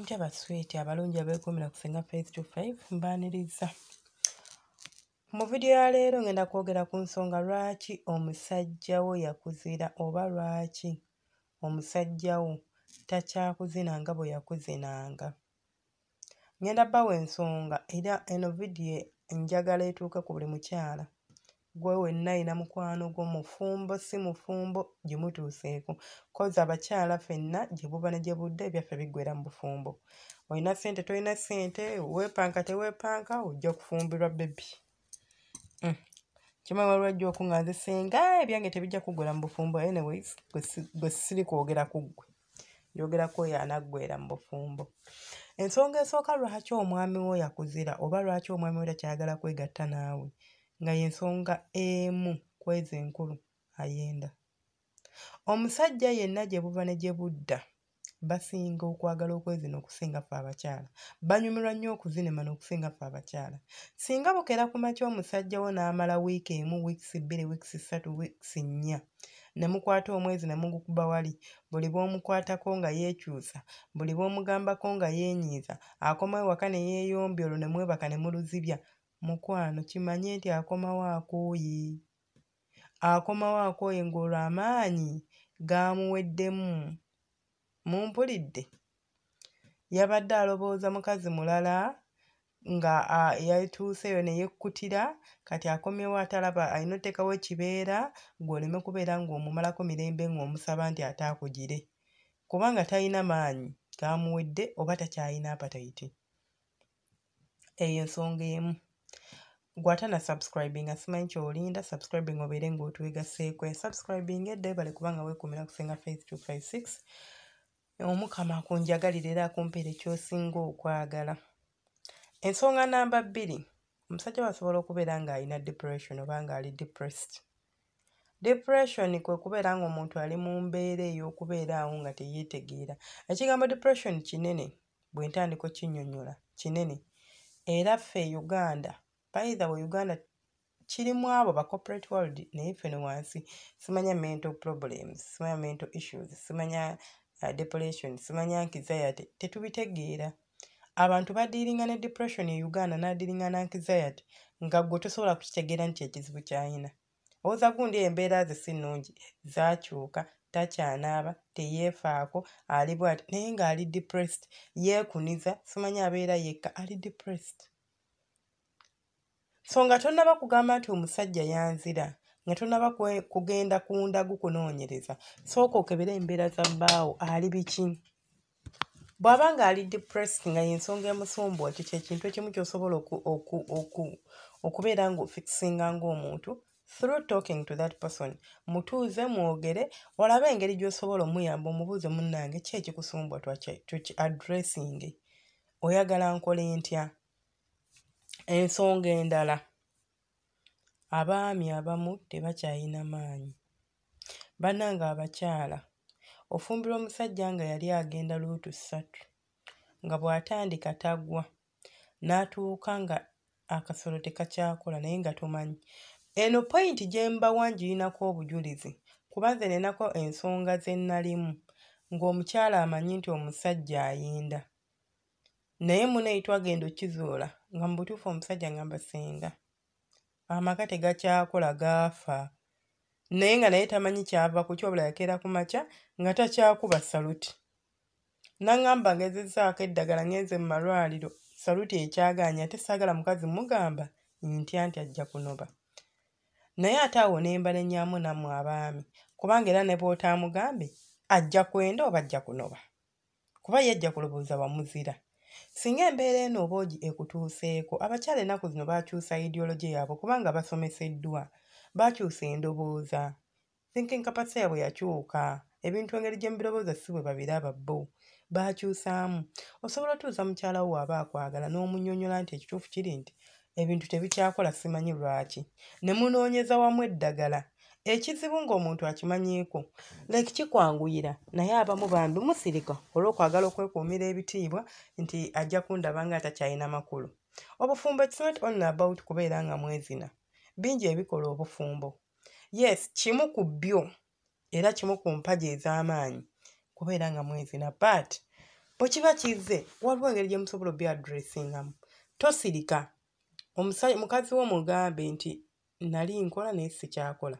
Ntya basweeti abalungi abeekumira kusenga face to face mbaaniriza. Mu vidiyo ya leero ngenda kwogera ku nsonga lwaki omusajja wo yakuzira oba lwaki omusajja wo takyakuzina nga bwe yakuzinanga. Ngenda bbawa ensonga era eno vidiyo njagala etuuke ku buli mukyala. Gwe wenna ayina mukwano gwo mufumbo si mufumbo gimutuuseeko. Kozi abakyala ffenna gye buva ne gye budda ebyaffe biggwera mu bufumbo. Olina ssente tolina ssente, weepanka teweepanka, ojja kufumbirwa bbebi. Kimanyi waliwo ajja okuŋŋaanza senga ebyange tebijja kuggwera mu bufumbo. Anyways, gwe siri kwogera ku ggwe. Njogera ku oyo anaggwera mu bufumbo. Ensonga esooka lwaki omwami wo yakuzira oba lwaki omwami wo takyayagala kwegatta naawe nga y'ensonga emu ku ezo enkulu ayenda. Omusajja yenna gye buva ne gye budda basinga okwagala okwezina okusinga ffe abakyala. Banyumirwa nnyo okuzinimana okusinga ffe abakyala. Singa bukera ku makya omusajja wo n'amala wiiki emu, wiikisi bbiri, wiikisi ssatu, wiikisi nnya, ne mukwata omwezi ne mugukuba wali, buli bw'omukwatako nga yeekyusa, buli bw'omugambako nga yeenyiiza, akomawo waka ne yeeyombya olwo ne mwebaka ne muluzibya, mukwano kimanye nti akomawo akooye. Akomawo akooye ng'olwo amaanyi gaamuweddemu. Mumpulidde? Yabadde alobooza mukazi mulala nga yatuuseeyo ne yekkutira, kati akomyewo atalaba alina otteekawo ekibeera gw'oleme kubeera ng'omumalako mirembe ng'omusaba nti ate akugire. Kubanga talina maanyi gaamuwedde oba takyalina appetite. Eyo ensonga emu. Gw'atana subscribinga simanyi ky'olinda, subscribing obeere ng'otwegasseeko. Subscribing edda ebale kubanga weekumira kusenga face to face 6. Omukama akunjagalira era akumpeera ekyosinga okwagala. Ensonga namba 2. Omusajja asobola okubeera ng'alina depression oba ng'ali depressed. Depression kwe kubeera ng'omuntu ali mu mbeera ey'okubeera awo nga teyeetegeera. Ekigambo depression kinene bwe ntandika okinnyonnyola kinene. Era ffe Uganda, by the way Uganda kirimu abo ba corporate world naye ffe ne wansi simanya mental problems, simanya mental issues, simanya depression, simanya anxiety, tetubitegeera. Abantu badiiringa ne depression e Uganda n'adiiringa ne anxiety nga gwe tosobola kukitegeera nti ekizibu ky'ayina. Owoza gundi embeera ze si nnungi, zaakyuka, takyanaaba, teyeefaako, ali bw'ati naye ng'ali depressed, yeekuniza, simanya abeera yekka, ali depressed. So nga tonnaba kugamba nti omusajja yanzira, nga tonnaba kugenda ku ndagu kunoonyereza, sooka okebera embeera za bbaawo ali biki. Bw'aba ng'ali depressed nga y'ensonga emusumbwa, ekyo ky'ekintu ekimu ky'osobola okubeera ng'ofikisinga ng'omuntu through talking to that person. Mutuuze mwogere olabe engeri gy'osobola omuyamba, omubuuze munnange ki ekikusumbwa tuki addressing. Oyagala nkole ntya? Ensonga endala, abaami abamu tebakyayina maanyi. Bannange abakyala, ofumbirwa omusajja nga yali agenda luutu 3 nga bw'atandika tagwa n'atuuka nga akasolo tekakyakola naye nga tomanyi. Eno point gye mbawa ngirinako obujulizi kuba nze nenako ensonga ze nnalimu ng'omukyala amanyi nti omusajja ayenda. Naye muneyi twagenda okkizuula nga mu butuufu omusajja ngamba senga amaka tegakyakola gaafa. Naye nga naye tamanyi kyava ku kyobula yakeera ku makya nga takyakuba saluti. N'aŋŋamba ngezezzaako eddagala ngenze mu malwaliro, saluti ekyagaanya ate saagala mukazi mugamba ntya nti ajja kunoba. Naye ate awo ne mbanenyaamu nammwe abaami kubanga era ne bw'otaamugambe ajja kwenda oba ajja kunoba kuba ye ajja kulowooza wamuzira. Singa embeera eno oba ekutuuseeko, abakyala ennaku zino baakyusa ideology yaabwe kubanga basomeseddwa, baakyusa endowooza. Thinking capacity yaabwe yakyuka, ebintu engeri gye mbirowooza si bwe babiraba bo, baakyusaamu. Osobola otuuza mukyala wo aba akwagala n'omunnyonnyola nti ekituufu kiri nti ebintu tebikyakola simanyi lwaki, ne munoonyeza wamu eddagala. Ekizibu ng'omuntu akimanyiiko like kikwanguyira, naye abamu bambi musirika olw'okwagala okwekuumira ebitiibwa nti ajja kundaba nga takyalina makulu. Obufumbo it's not only about kubeera nga mwezina. Bingi ebikola obufumbo. Yes, kimu ku byo era kimu ku mpagi ez'amaanyi kubeera nga mwezina, but bwe kiba kizze waliwo engeri gye musobola obyaddressingamu tosirika mukazi wo mugambe nti nali nkola naye sikyakola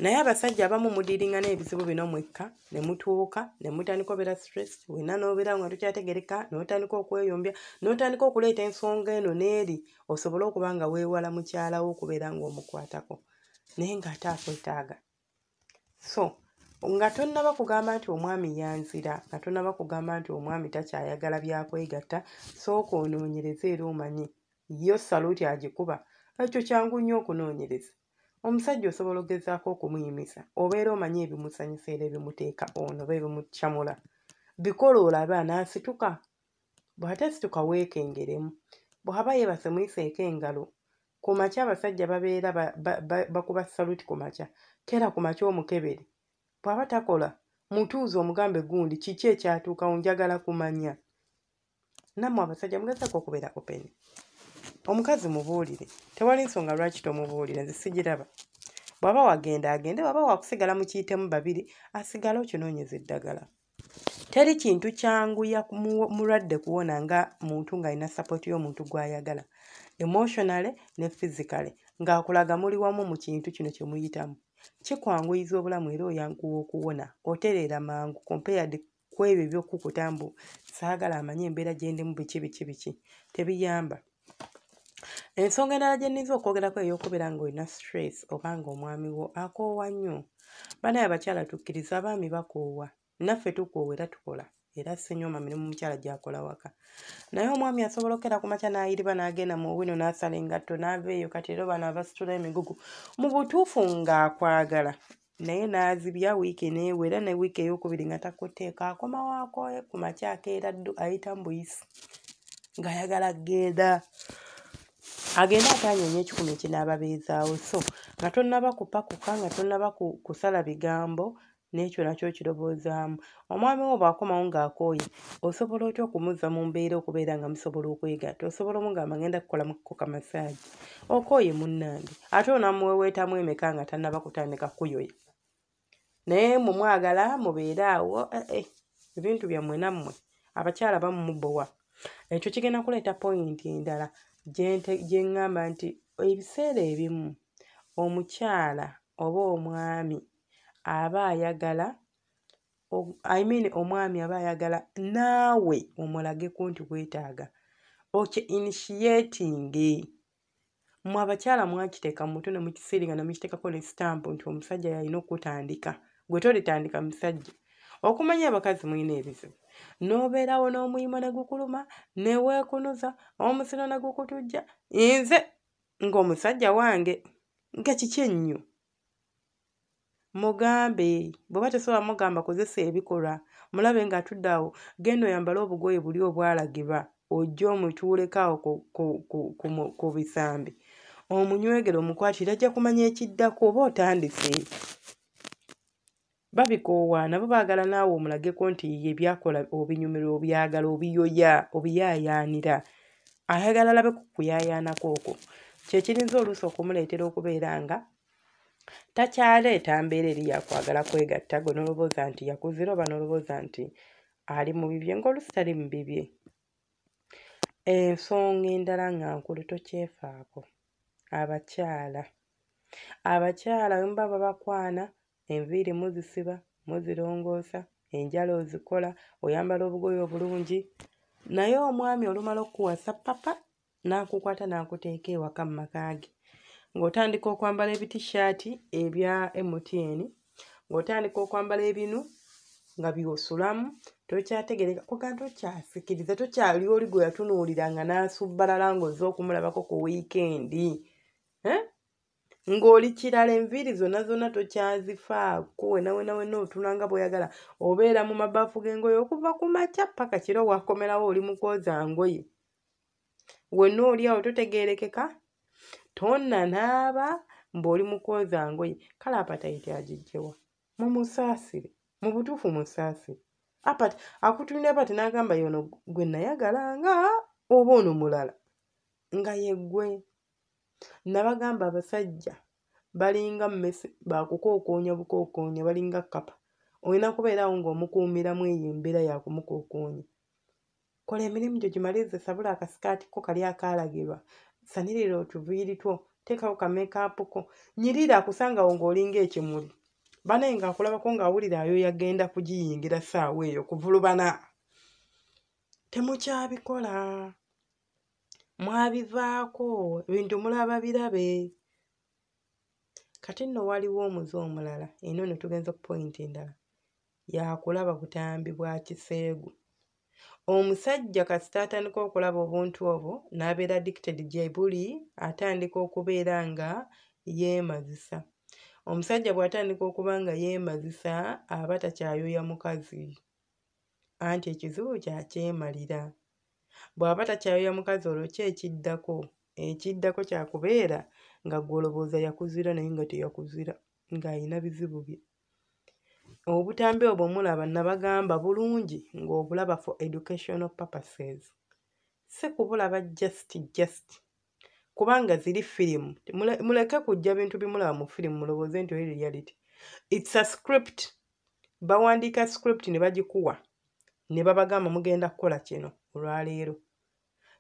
naye abasajja abamu mudiringa n'ebizibu bino mwekka ne mutuuka ne mutandika obeera stress wenna n'obeera nga tukyategereka n'otandika okweyombya n'otandika okuleeta ensonga eno n'eri osobole okuba nga weewala mukyalawo okubeera ng'omukwatako naye ng'ate akwetaaga so nga tonnaba kugamba nti omwami yanzira nga tonnaba kugamba nti omwami takyayagala byakwegatta sooka onoonyereza era omanyi yo saluuti agikuba ekyo kyangu nnyo okunoonyereza omusajja osobola ogezaako okumuyimisa obeera omanyi ebimusanyusa era ebimuteeka ono oba ebimukyamula bikola olabe anaasituka bw'atasituka weekengeremu bw'aba yeebase muyiseeko engalo ku makya abasajja babeera bakuba saluuti ku makya kera ku makya omukebere bw'aba takola mutuuze omugambe gundi kiki ekyatuukawo njagala kumanya nammwe abasajja mugezaako okubeera openi omukazi mubuulire tewali nsonga lwaki tomubuulira nze sigiraba bw'aba wagenda agende bw'aba wakusigala mukiyitemu babiri asigale okinoonyeza eddagala teri kintu kyanguya mulwadde kuwona nga muntu ng'alina sapooti y'omuntu gw'ayagala emotionally ne physically ng'akulaga muli wamu mu kintu kino kye muyitamu kikwanguyiza obulamu era oyanguwa okuwona otereera mangu compared ku ebyo by'okukuta mbu saagala amanye embeera gye ndimu biki tebiyamba ensonga endala gye nniza okwogerako ey'okubeera ng'olina stress oba ng'omwami wo akoowa nnyo banaye abakyala tukkiriza abaami bakoowa naffe tukoowa era tukola era sinyooma mirimu mukyala gy'akola waka naye omwami asobola okera ku makya n'ayiriba n'agenda mu wino n'asala engatto n'ava eyo kati era bano abasitula emigugu mu butuufu ng'akwagala naye n'azibya wiiki n'ewera ne wiiki ey'okubiri nga takuteeka akomawo akooye ku makya akeera ddu ayita mu buyisi ng'ayagala agenda atanyenya ekikumi ekinaababeezaawo so nga tonnaba kupakuka nga tonnaba kusala bigambo n'ekyo nakyo kiroboozaamu omwami wo bw'akomawo ng'akooye osobola otya okumuzza mu mbeera okubeera nga musobola okwegatta osobola omugamba ngenda kukolamuko kamasaagi okooye munnange ate onamuweweetamu emeka nga tannaba kutandika kuyoya naye mumwagala mubeere awo ebintu byammwe nammwe abakyala bamumubowa ekyo kigenda kuleeta poyinti endala gye ŋŋamba nti ebiseera ebimu omukyala oba omwami aba ayagala omwami aba ayagala naawe omulageko nti weetaaga initiating mmwe abakyala mwakiteeka mu mutwe ne mukisiringa ne mukiteekako ne sitampu nti omusajja yalina okutandika gwe tolitandika musajja okumanya abakazi mulina ebizibu n'obeerawo n'omuyimo ne gukuluma ne weekunuza omusiro ne gukutujja nze ng'omusajja wange nga kiki ennyo mugambe bw'oba tesobola mugamba kozesa ebikolwa mulabe ng'atudde awo genda oyambale obugoye buli obwalagirwa ojja omutuulekaawo ku bisambi omunywegere omukwatira ajja kumanya ekiddako oba otandise babikoowa nabo baagala naawe omulageko nti ye byakola obinyumirwa obyagala obiyoya obiyaayaanira ayagala alabe ku kuyaayaanako okwo kyekirinza oluusi okumuleetera okubeera nga takyaleeta mbeera eri yakwagala kwegatta gwe n'olowooza nti yakuzira oba n'olowooza nti ali mu bibye ng'oluusi tali mu bibye ensonga endala nga nkulu tokyefaako abakyala bwe muba babakwana enviiri muzisiba muzirongoosa enjala ozikola oyambala obugoye obulungi naye omwami olumala okukuwasa papa n'akukwata n'akuteeka ewaka mu maka ge ng'otandika okwambala ebitishaati ebya MTN ng'otandika okwambala ebinu nga byosulamu tokyategereka kuga tokyasikiriza tokyali oli gwe yatunuulira nga n'asubbalala ng'ozze okumulabako ku wiikendi ng'oli kirala enviiri zonna tokyazifaako wena otulanga bw'oyagala obeera mu mabaafu g'engoye okuva ku makya paka kiro wakomerawo oli mu kwoza ngoye wenna oli awo totegeerekeka tonnanaaba mb'oli mu kwoza ngoye kale apatayiti agiggyewa mumusaasire mu butuufu musaasire akutulira pati n'agamba yono gwe nayagalanga oba ono mulala nga yeggwe nabagamba abasajja balinga mmese bakukokoonya bukokoonya balinga kkapa olina kubeerawo ng'omukuumiramu eyo embeera yakumukuukuunya. Kola emirimu gyo gimalize, sabula akasikaati ko kali akaalagirwa, sanirira otuviiri two, teekawo ka meekaapu ko, nyirira akusangawo ng'olinga ekimuli. Banaye ng'akulabako ng'awulira ayo yagenda kugiyingira ssaawa eyo kuvulubana. Temukyabikola. Mwabivaako, ebintu mulaba birabe. Kati nno waliwo omuze omulala, eno ne tugenza ku pointi endala. Yakulaba butambi bwa kiseegu. Omusajja kasita atandika okulaba obuntu obwo n'abeera addicted gye buli, atandika okubeera nga yeemazisa. Omusajja bw'atandika okuba nga yeemazisa aba takyayoya mukazi, anti ekizibu kyakyemalira. Bw'aba takyayoya mukazi olwo ki ekiddako? Ekiddako kyakubeera nga gw'olowooza yakuzira naye nga teyakuzira, ng'ayina bizibu bye. Obutambi obwo mulaba nabagamba bulungi ng'obulaba for educational purposes. Si kubulaba just. Kubanga ziri firimu. Muleke kujja bintu bimulaba mu firimu mulowooze nti oli reality. It's a script. Bawandiika script ne bagikuwa. Ne babagamba mugenda kukola kino olwaleero.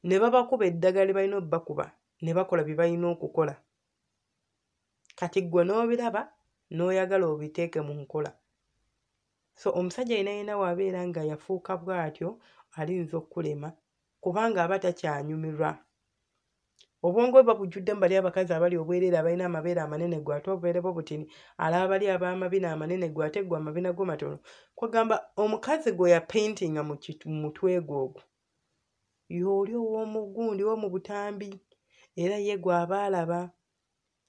Ne babakuba eddagala lye balina obbakuba. Ne bakola bye balina okukola. Kati ggwe n'obiraba n'oyagala obiteeke mu nkola. So omusajja yenayina wabeera nga yafuuka bw'atyo alinza okkulema kubanga aba takyanyumirwa. Obwongo bwe bujjuddemu bali abakazi abali obwereere abalina amabeere amanene gwe ate obeerebo butini, alaba bali ab'amabina amanene gwe ate gwe amabina go matono. Kwagamba omukazi gwe yapaintinga mu mutwe gwe ogwo y'oli ow'omugundi wo mu butambi, era ye gw'aba alaba.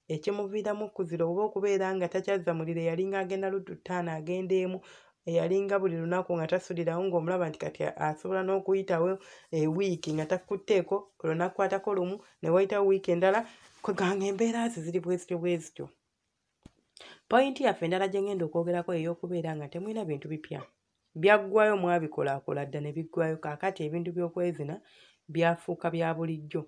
Ekimuviiramu okuzira oba okubeera nga takyazza muliro, yalinga agenda luddu ttaano agenda emu, eyalinga buli lunaku nga tasulirawo ng'omulaba nti kati asobola n'okuyitawo ewiiki nga takutteeko, olwo n'akkwatako lumu ne wayitawo wiiki endala. Kweganga embeera ze ziri bwe zityo. Pointi yaffe endala gye ngenda okwogerako ey'okubeera nga temulina bintu bipya. Byaggwayo mwabikolaakola dda ne biggwayo, kaakati ebintu by'okwezina byafuuka bya bulijjo.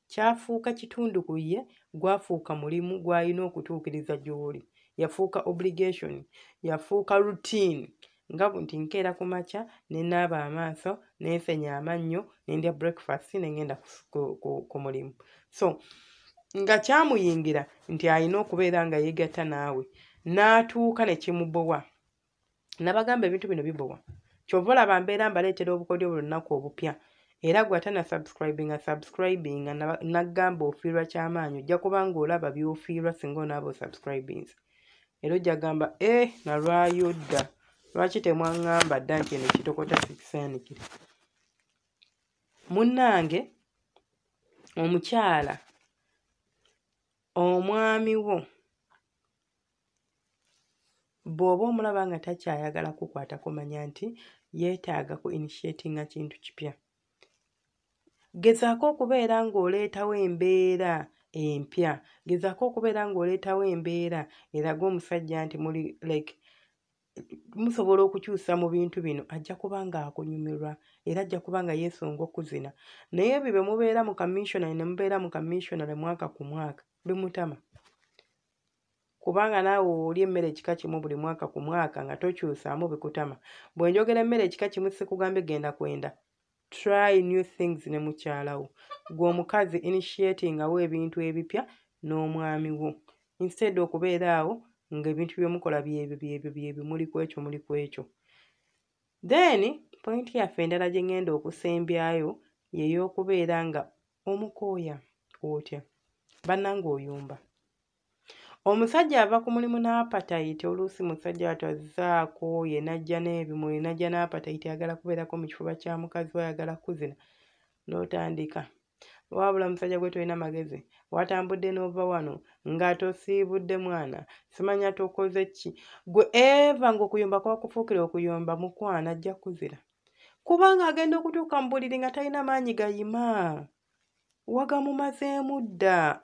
Kyafuuka kitundu ku ye, gwafuuka mulimu gw'alina okutuukiriza gy'oli. Yafuuka obligation, yafuuka routine. Nga nti nkeera ku makya ne naaba amaaso, n'ensenya amannyo, ne ndya breakfast ne ngenda ku mulimu. So nga kyamuyingira nti alina okubeera nga yeegatta naawe, n'atuuka ne kimubowa. Nabagamba ebintu bino bibowa. Kyova olaba mbeera mbaleetera obukodyo buli lunaku obupya. Era gwe subscribinga naggamba ofiirwa ky'amaanyi, ojja kubanga olaba by'ofiirwa singa onaaba osubscribinze. Era ojja gamba nalwayo dda, lwaki temwaŋŋamba dda nti eno ekitokota sikisaanikire. Munnange omukyala omwami wo bw'oba omulaba nga takyayagala kukwata kumanya nti yeetaaga ku initiatinga kintu kipya. Gezaako okubeera ng'oleetawo embeera empya. Gezaako okubeera ng'oleetawo embeera eraga omusajja nti muli musobola okukyusa mu bintu bino, ajja kuba ng'akunyumirwa era ajja kuba nga yeesonga okuzina. Naye ebyo bye mubeera mu kamissionary ne mubeera mu kamissionary mwaka ku mwaka bimutama. Kubanga naawe olya emmere ekika kimu buli mwaka ku mwaka nga tokyusaamu bikutama. Bwe njogera emmere ekika kimu sikugambe genda kwenda. Try new things ne mukyalawo. Gwe omukazi initiatingawo ebintu ebipya n'omwami wo. Instead okubeera awo ng'ebintu byemukola byebyo muli ku ekyo. Then point yaffe endala gye ngenda okusembyayo y'ey'okubeera nga omukooya otya. Bannange oyumba. Omusajja ava ku mulimu n'apatayiti, oluusi musajja atazzaako ye najja n'ebimuli, najja n'apatayiti ayagala kubeerako mu kifuba kya mukazi we, ayagala kuzina. N'otandika. Wabula musajja gwe tolina magezi. Watambudde n'ova wano nga tosiibudde mwana. Simanya tokoze ki. Gwe eva ng'okuyomba kwakufuukira okuyomba mukwana ajja kuzira. Kubanga agenda okutuuka mu buliri nga talina maanyi gayima. Wagamumazeemu dda.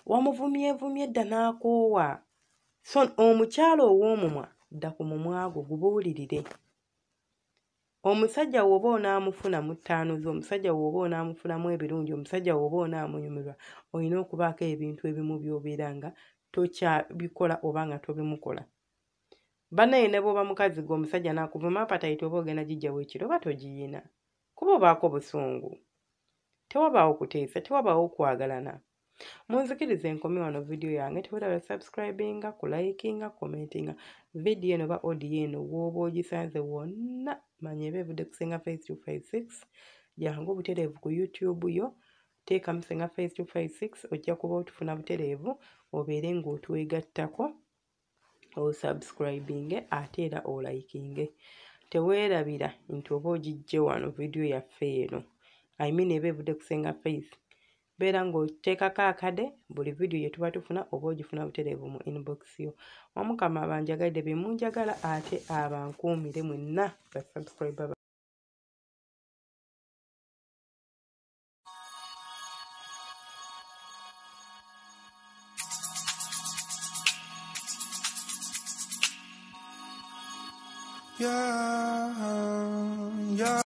Wamuvumyevumye dda n'akoowa. So omukyala ow'omumwa dda ku mumwa gwo gubuulirire. Omusajja w'oba onaamufuna mu ttaano ze, omusajja w'oba onaamufunamu ebirungi, omusajja w'oba onaamunyumirwa, olina okubaako ebintu ebimu by'obeera nga tokyabikola oba nga tobimukola. Bannaye ne bw'oba mukazi gwe omusajja n'akuvuma appetite oba ogenda gijjawo ekiro oba togiyina kuba obaako busungu. Tewabaawo kuteesa, tewabaawo kwagalana. Munzikirize nkomye wano vidiyo yange, tewetaba subscribinga, kulayikinga, commentinga. Vidiyo eno oba audio eno w'oba ogisanze wonna manya eba evudde ku Senga Face 256. Jangu butereevu ku YouTube yo, teekamu Senga Face 256 ojja kuba otufuna butereevu obeere ng'otwegattako osubscribinge ate era olayikinge. Teweerabira nti oba ogijje wano vidiyo yaffe eno eba evudde ku Senga Face. Beera ng'oteekako akade buli vidiyo ye tuba tufuna oba ogifuna butereevu mu inbox yo. Omukama abanjagalidde bye munjagala ate abankuumire mwenna ba subscriber. Yeah.